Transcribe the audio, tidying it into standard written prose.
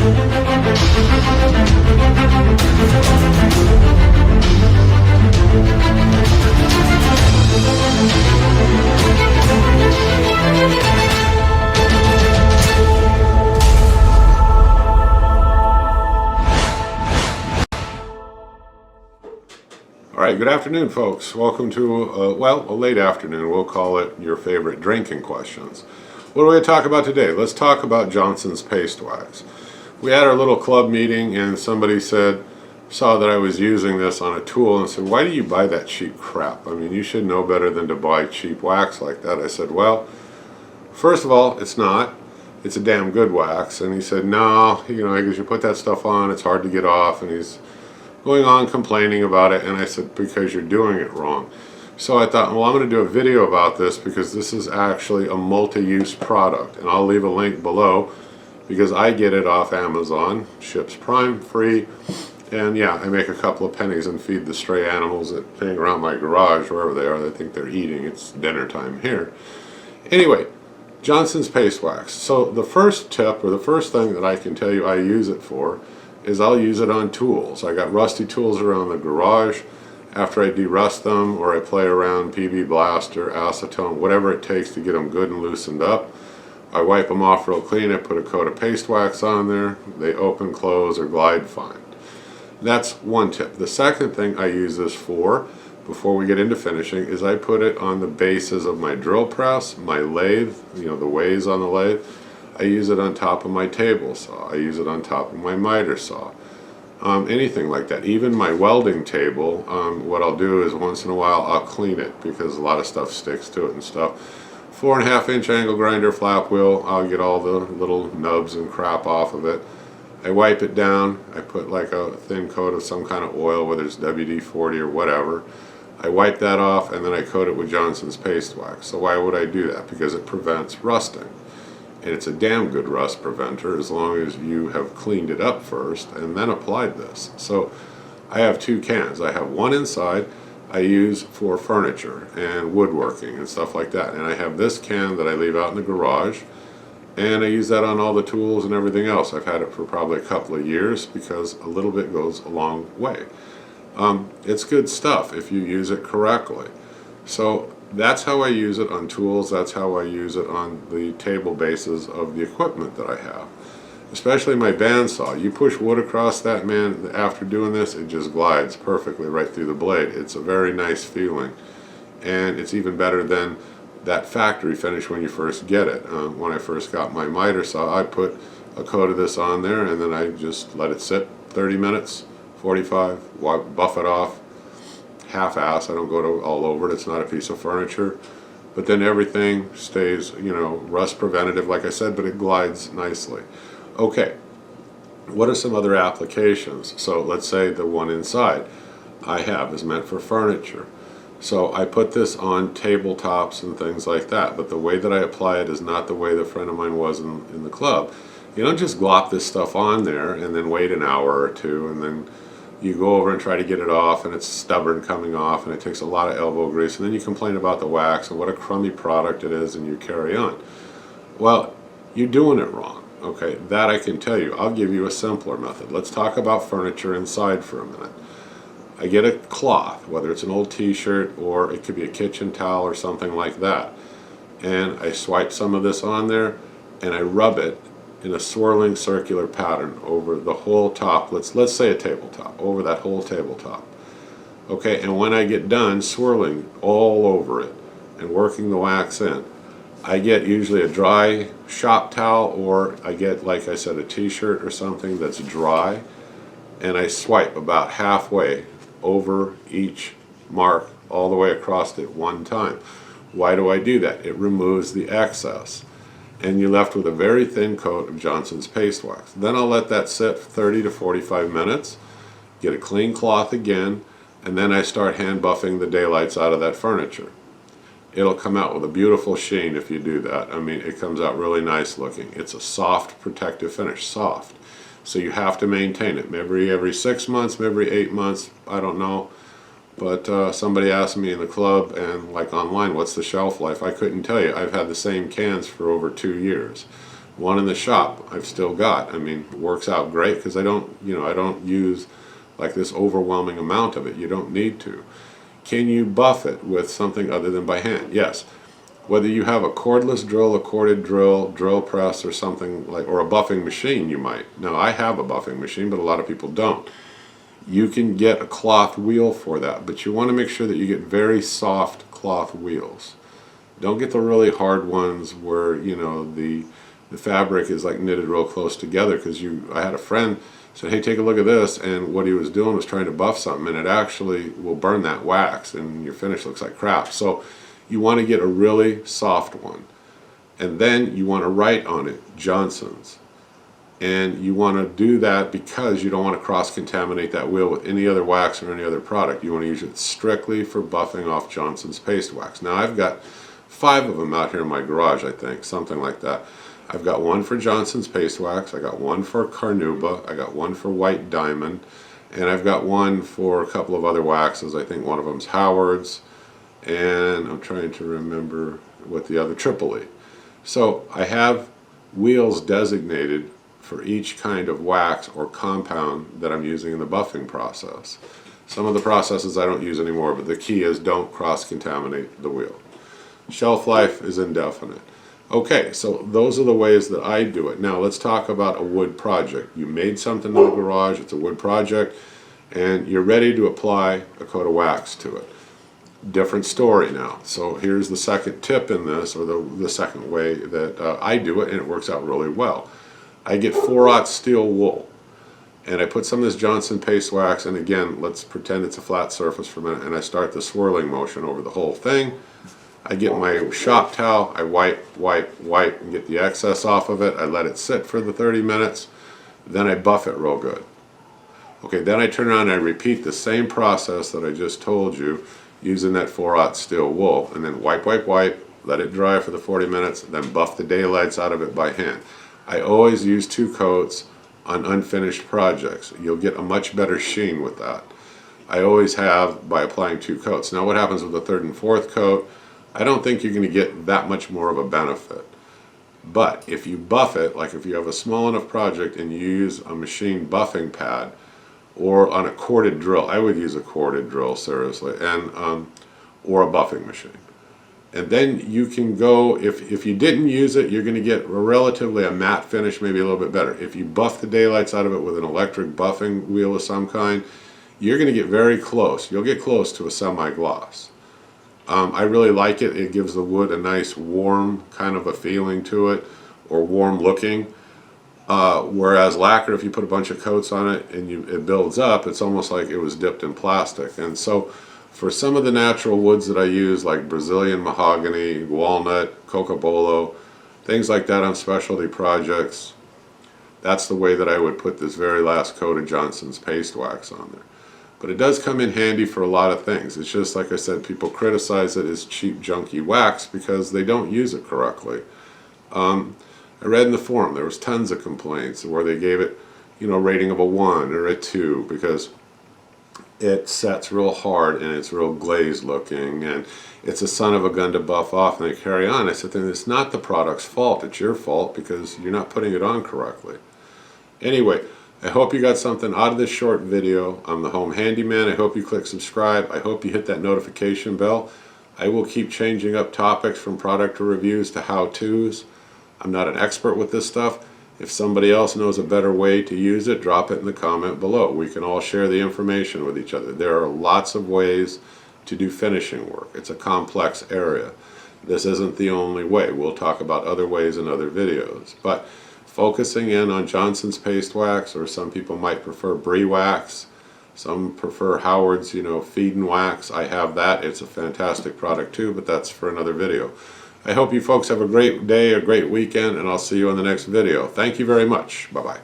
All right, good afternoon, folks. Welcome to, well, a late afternoon. We'll call it your favorite drinking questions. What are we going to talk about today? Let's talk about Johnson's Paste Wax. We had our little club meeting and somebody saw that I was using this on a tool and said, why do you buy that cheap crap? I mean, you should know better than to buy cheap wax like that. I said, well, first of all, it's not. It's a damn good wax. And he said, no, because you put that stuff on, it's hard to get off. And he's going on complaining about it, and I said, because you're doing it wrong. So I thought, well, I'm going to do a video about this because this is actually a multi-use product, and I'll leave a link below because I get it off Amazon, ships Prime free, and yeah, I make a couple of pennies and feed the stray animals that hang around my garage, wherever they are. They think they're eating. It's dinner time here. Anyway, Johnson's Paste Wax. So the first tip, or the first thing that I can tell you I use it for, is I'll use it on tools. I got rusty tools around the garage. After I derust them, or I play around PB Blaster, acetone, whatever it takes to get them good and loosened up, I wipe them off real clean. I put a coat of paste wax on there. They open, close, or glide fine. That's one tip. The second thing I use this for, before we get into finishing, is I put it on the bases of my drill press, my lathe, the ways on the lathe. I use it on top of my table saw. I use it on top of my miter saw. Anything like that. Even my welding table, what I'll do is once in a while I'll clean it because a lot of stuff sticks to it and stuff. 4.5 inch angle grinder flap wheel, I'll get all the little nubs and crap off of it. I wipe it down. I put like a thin coat of some kind of oil, whether it's WD-40 or whatever. I wipe that off and then I coat it with Johnson's Paste Wax. So why would I do that? Because it prevents rusting. And it's a damn good rust preventer as long as you have cleaned it up first and then applied this. So I have two cans. I have one inside I use for furniture and woodworking and stuff like that. And I have this can that I leave out in the garage, and I use that on all the tools and everything else. I've had it for probably a couple of years because a little bit goes a long way. It's good stuff if you use it correctly. So that's how I use it on tools. That's how I use it on the table bases of the equipment that I have. Especially my bandsaw. You push wood across that, man, after doing this, it just glides perfectly right through the blade. It's a very nice feeling. And it's even better than that factory finish when you first get it. When I first got my miter saw, I put a coat of this on there and then I just let it sit 30 minutes, 45, buff it off. Half-ass. I don't go to all over it. It's not a piece of furniture. But then everything stays, rust preventative, like I said, but it glides nicely. Okay, what are some other applications? So let's say the one inside I have is meant for furniture. So I put this on tabletops and things like that, but the way that I apply it is not the way the friend of mine was in the club. You don't just glop this stuff on there and then wait an hour or two and then you go over and try to get it off and it's stubborn coming off and it takes a lot of elbow grease and then you complain about the wax and what a crummy product it is and you carry on. Well, you're doing it wrong. Okay, that I can tell you. I'll give you a simpler method. Let's talk about furniture inside for a minute. I get a cloth, whether it's an old t-shirt or it could be a kitchen towel or something like that, and I swipe some of this on there and I rub it in a swirling circular pattern over the whole top. Let's say a tabletop, over that whole tabletop. Okay, and when I get done swirling all over it and working the wax in, I get usually a dry shop towel, or I get, like I said, a t-shirt or something that's dry, and I swipe about halfway over each mark all the way across it one time. Why do I do that? It removes the excess. And you're left with a very thin coat of Johnson's Paste Wax. Then I'll let that sit for 30 to 45 minutes, get a clean cloth again, and then I start hand buffing the daylights out of that furniture. It'll come out with a beautiful sheen if you do that. I mean, it comes out really nice looking. It's a soft protective finish, soft. So you have to maintain it. Maybe every 6 months, maybe every 8 months, I don't know. But somebody asked me in the club and like online, what's the shelf life? I couldn't tell you. I've had the same cans for over 2 years. One in the shop I've still got. I mean, it works out great because I don't use like this overwhelming amount of it. You don't need to. Can you buff it with something other than by hand? Yes. Whether you have a cordless drill, a corded drill, drill press, or something like, or a buffing machine, you might. Now, I have a buffing machine, but a lot of people don't. You can get a cloth wheel for that, but you want to make sure that you get very soft cloth wheels. Don't get the really hard ones where, you know, the fabric is like knitted real close together, because I had a friend said, hey, take a look at this, and what he was doing was trying to buff something, and it actually will burn that wax, and your finish looks like crap. So you want to get a really soft one, and then you want to write on it Johnson's, and you want to do that because you don't want to cross-contaminate that wheel with any other wax or any other product. You want to use it strictly for buffing off Johnson's paste wax. Now, I've got 5 of them out here in my garage, I think, something like that. I've got one for Johnson's paste wax, I got one for Carnauba, I got one for White Diamond, and I've got one for a couple of other waxes. I think one of them's Howard's, and I'm trying to remember what the other, Tripoli. So I have wheels designated for each kind of wax or compound that I'm using in the buffing process. Some of the processes I don't use anymore, but the key is don't cross-contaminate the wheel. Shelf life is indefinite. Okay, so those are the ways that I do it. Now let's talk about a wood project. You made something in the garage, it's a wood project, and you're ready to apply a coat of wax to it. Different story now. So here's the second tip in this, or the second way that I do it, and it works out really well. I get 4/0 steel wool, and I put some of this Johnson paste wax, and again, let's pretend it's a flat surface for a minute, and I start the swirling motion over the whole thing. I get my shop towel, I wipe, and get the excess off of it. I let it sit for the 30 minutes, then I buff it real good. Okay, then I turn around and I repeat the same process that I just told you, using that 4/0 steel wool, and then wipe, let it dry for the 40 minutes, then buff the daylights out of it by hand. I always use 2 coats on unfinished projects. You'll get a much better sheen with that. I always have by applying 2 coats. Now what happens with the 3rd and 4th coat? I don't think you're going to get that much more of a benefit. But if you buff it, like if you have a small enough project and you use a machine buffing pad, or on a corded drill, I would use a corded drill, seriously, and or a buffing machine. And then you can go, if you didn't use it, you're going to get relatively a matte finish, maybe a little bit better. If you buff the daylights out of it with an electric buffing wheel of some kind, you're going to get very close. You'll get close to a semi-gloss. I really like it. It gives the wood a nice warm kind of a feeling to it, or warm looking. Whereas lacquer, if you put a bunch of coats on it and it builds up, it's almost like it was dipped in plastic. And so for some of the natural woods that I use, like Brazilian mahogany, walnut, cocobolo, things like that on specialty projects, that's the way that I would put this very last coat of Johnson's paste wax on there. But it does come in handy for a lot of things. It's just, like I said, people criticize it as cheap, junky wax because they don't use it correctly. I read in the forum there was tons of complaints where they gave it, you know, a rating of a 1 or a 2 because it sets real hard and it's real glazed looking and it's a son of a gun to buff off, and they carry on. I said, then it's not the product's fault, it's your fault because you're not putting it on correctly. Anyway, I hope you got something out of this short video. I'm the Home Handyman. I hope you click subscribe. I hope you hit that notification bell. I will keep changing up topics from product reviews to how-tos. I'm not an expert with this stuff. If somebody else knows a better way to use it, drop it in the comment below. We can all share the information with each other. There are lots of ways to do finishing work. It's a complex area. This isn't the only way. We'll talk about other ways in other videos. But focusing in on Johnson's paste wax, or some people might prefer Brie wax, some prefer Howard's, you know, feed and wax. I have that. It's a fantastic product too, but that's for another video. I hope you folks have a great day, a great weekend, and I'll see you on the next video. Thank you very much. Bye-bye.